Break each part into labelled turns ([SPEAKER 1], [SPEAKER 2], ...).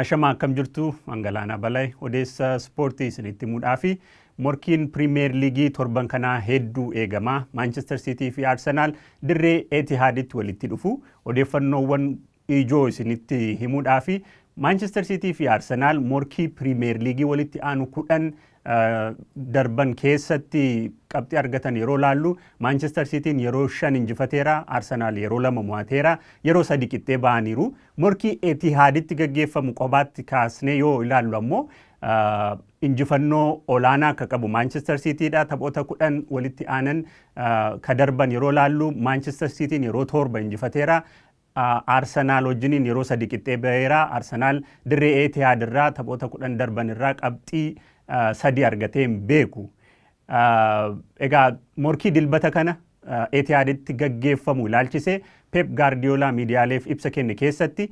[SPEAKER 1] Ashamaa akkam jirtu Angalaanaa Balay odeessa ispoortii isinitti himuu fi morkiin Piriimeer Liigii torban kanaa hedduu eegamaa Maanchestar Siitii fi Arsenaal dirree Etihaaditti walitti dhufu odeeffannoowwan ijoo isinitti himuu fi Maanchestar Siitii fi Arsenaal morkii Piriimeer Liigii walitti aanu 10 darban keessatti qabxii argatan yeroo laallu Maanchestar Siitiin yeroo 5 injifateera, Arsenaal yeroo 2 mo'ateera, yeroo 3 qixxee ba'aniiru. Morkii Etihaaditti gaggeeffamu qobaatti kaasnee yoo ilaallu ammoo injifannoo olaanaa akka qabu Maanchestar Siitiidha. Taphoota 10 walitti aanan ka darban yeroo laallu Maanchestar Siitiin yeroo 7 injifateera. Arsenaal wajjiniin yeroo 3 qixxee ba'eera. Arsenaal dirree Etihaad irraa taphoota 10 darban irraa qabxii 3 argatee hin beeku. Egaa morkii dilbata kana Etihaaditti gaggeeffamu ilaalchisee Pep Guardiola miidiyaaleef ibsa kenne keessatti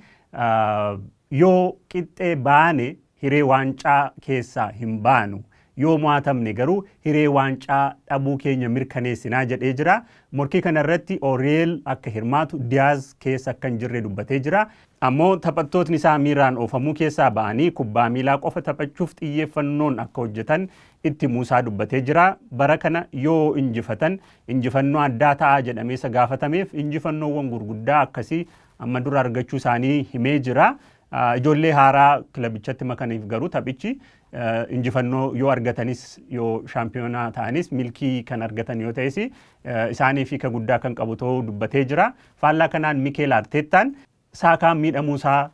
[SPEAKER 1] yoo qixxee baane hiree waancaa keessaa hin baanu. Yoo mo'atamne garuu hiree waancaa dhabuu keenya mirkaneessinaa jedhee jira. Morkii kanarratti Oreel akka hirmaatu Diyaaz keessa akka hin jirre dubbatee jira. Ammoo taphattootni isaa miiraan oofamuu keessaa ba'anii kubbaa miilaa qofa taphachuuf xiyyeeffannoon akka hojjetan itti muusaa dubbatee jira. Bara kana yoo injifatan injifannoo addaa ta'a jedhamee isa gaafatameef injifannoowwan gurguddaa akkasii amma dura argachuu isaanii himee jira. Ijoollee haaraa kilabichatti makaniif garuu taphichi injifannoo yoo argatanis yoo shaampiyoonaa ta'anis milkii kan argatan yoo ta'es isaaniif hiika guddaa kan qabu ta'uu dubbatee jira. Faallaa kanaan Mikel Arteetaan Saakaan miidhamuusaa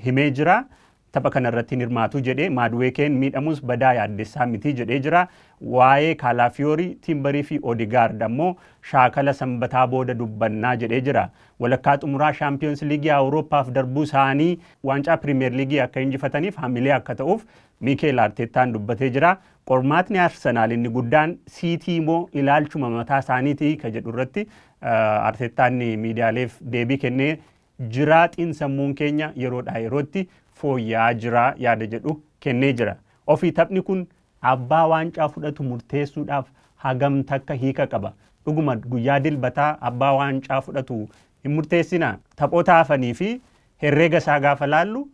[SPEAKER 1] himee jira. Tapha kanarratti hin hirmaatu jedhee Maadweekeen miidhamuus badaa yaaddessaa miti jedhee jira. Waa'ee Kaalafiyoorii, Timbarii fi Odegaard ammoo shaakala sanbataa booda dubbannaa jedhee jira. Walakkaa xumuraa Shaampiyoons Liigii Awurooppaaf darbuu isaanii waancaa Piriimeer Liigii akka injifataniif hamilee akka ta'uuf Mikel Arteetaan dubbatee jira. Qormaatni Arsenaal inni guddaan Siitii immoo ilaalchuma mataa isaaniitii ka jedhu irratti Arteetaan miidiyaaleef deebii kennee jiraaxiin sammuun keenya yeroodhaa yerootti fooyya'aa jira yaada jedhu kennee jira. Ofii taphni kun abbaa waancaa fudhatu murteessuudhaaf hagam takka hiika qaba. Dhuguma guyyaa dilbataa abbaa waancaa fudhatu hin murteessinaa. Taphoota hafanii fi herreega isaa gaafa laallu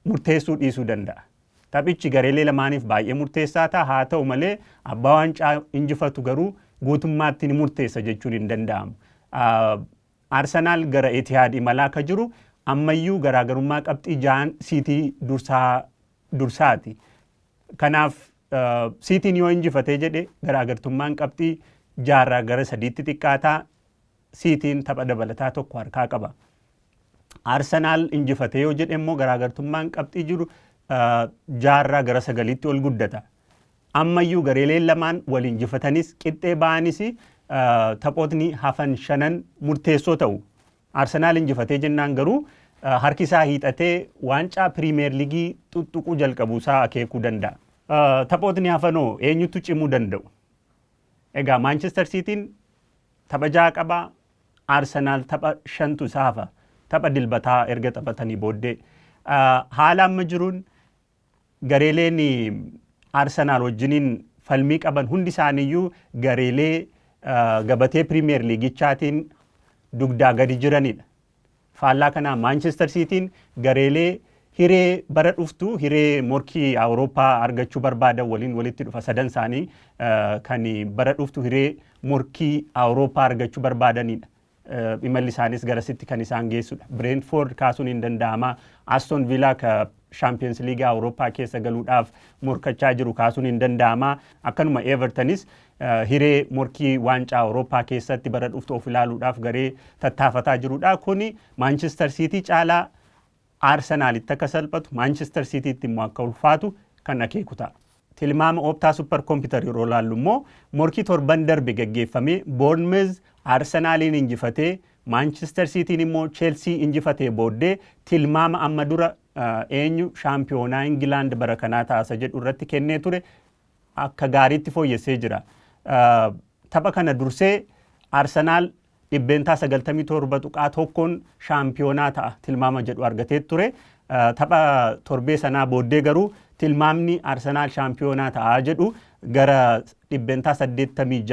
[SPEAKER 1] murteessuu dhiisuu danda'a. Taphichi gareelee lamaaniif baay'ee murteessaa ta'a. Haa ta'u malee abbaa waancaa injifatu garuu guutummaatti ni murteessa jechuun hin danda'amu. Arsenaal gara Etihaad imalaa akka jiru ammayyuu garaagarummaa qabxii 6 Siitii dursaati. Kanaaf Siitiin yoo injifatee jedhe garaagartummaan qabxii 6 gara 3tti xiqqaataa. Siitiin tapha dabalataa tokko harkaa qaba. Arsenaal injifatee yoo jedhe immoo garaagartummaan qabxii jiru 6 gara 9tti ol guddata. Ammayyuu gareeleen lamaan wal injifatanis qixxee ba'anis taphootni hafan 5 murteessoo ta'u. Arsenaal injifatee jennaan garuu harki isaa hiixatee waancaa Piriimeer Liigii tuttuquu jalqabuusaa akeekuu danda'a. Taphootni hafanoo eenyutu cimuu danda'u? Egaa Maanchestar Siitiin tapha 6 qabaa. Arsenaal tapha 5tu isaa hafa. Tapha dilbataa erga taphatanii booddee. Haala amma jiruun gareeleen Arsenaal wajjiniin falmii qaban hundi isaaniiyyuu gareelee gabatee Piriimeer Liigichaatiin dugdaa gadi jiranidha. Faallaa kanaa Maanchestar Siitiin gareelee hiree bara dhuftu hiree morkii Awurooppaa argachuu barbaadan waliin walitti dhufa. Sadan isaanii kan bara dhuftu hiree morkii Awurooppaa argachuu barbaadanidha. Imalli isaanis garasitti kan isaan geessudha. Brentford kaasuun hin danda'ama. Aston Villa ka Champions League Awurooppaa keessa galuudhaaf morkachaa jiru kaasuun hin danda'ama. Akkanuma Evertonis hiree morkii waancaa Awurooppaa keessatti bara dhuftu of ilaaluudhaaf garee tattaafataa jirudha. Kuni Maanchestar Siitii caalaa Arsenaalitti akka salphatu, Maanchestar Siitiitti immoo akka ulfaatu kan akeeku ta'a. Tilmaama Optaa Super Computer yeroo laallu immoo morkii torban darbe gaggeeffamee Bournemouth Arsenaaliin injifatee Maanchestar Siitiin immoo Chelsea injifatee booddee tilmaama amma dura eenyu shaampiyoonaa Ingilaand bara kanaa taasa jedhu irratti kennee ture akka gaariitti fooyyessee jira. Tapha kana dursee Arsenaal 97.1 shaampiyoonaa ta'a tilmaama jedhu argatee ture. Tapha torbee sanaa booddee garuu tilmaamni Arsenaal shaampiyoonaa ta'aa jedhu gara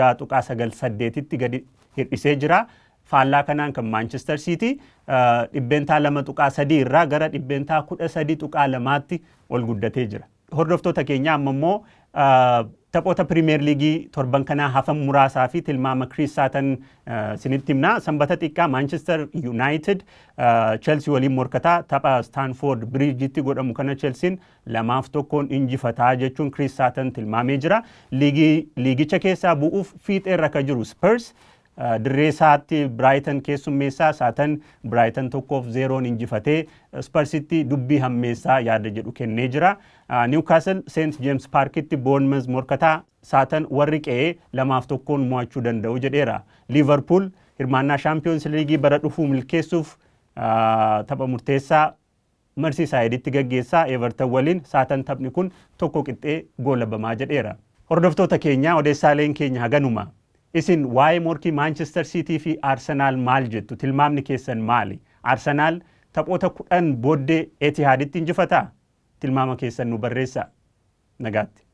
[SPEAKER 1] 86.98tti gadi hir'isee jira. faallaa kanaan kan Manchester City dhibbeentaa 2.3 irraa gara dhibbeentaa 13.2tti ol guddatee jira. Hordoftoota keenya amma immoo taphoota Premier League torban kanaa hafan muraasaa fi tilmaama Chris Sutton sinitti himna. Sanbata xiqqaa Manchester United Chelsea waliin morkataa tapha Stamford Bridge'tti godhamu kana Chelsean 2-1 injifataa jechuun Chris Sutton tilmaamee jira. Liigicha keessaa bu'uuf fiixeerra kan jiru Spurs dirree isaatti Brighton keessummeessaa Sutton Brighton 1-0 injifatee Spursitti dubbii hammeessaa yaada jedhu kennee jira. Newcastle St James Parkitti Bournemouth morkataa Sutton warri qe'ee 2-1 mo'achuu danda'u jedheera. Liverpool hirmaannaa Champions League bara dhufuu milkeessuuf tapha murteessaa Merseyside'itti gaggeessaa Everton waliin Sutton taphni kun 1-1 goolabamaa jedheera. Hordoftoota keenya odeessaaleen keenya haganuma. Isin waa'ee morkii Manchester City fi Arsenal maal jettu? Tilmaamni keessan maali? Arsenal taphoota 10 booddee Etihaditti injifataa? Tilmaama keessan nu barreessaa. Nagaatti.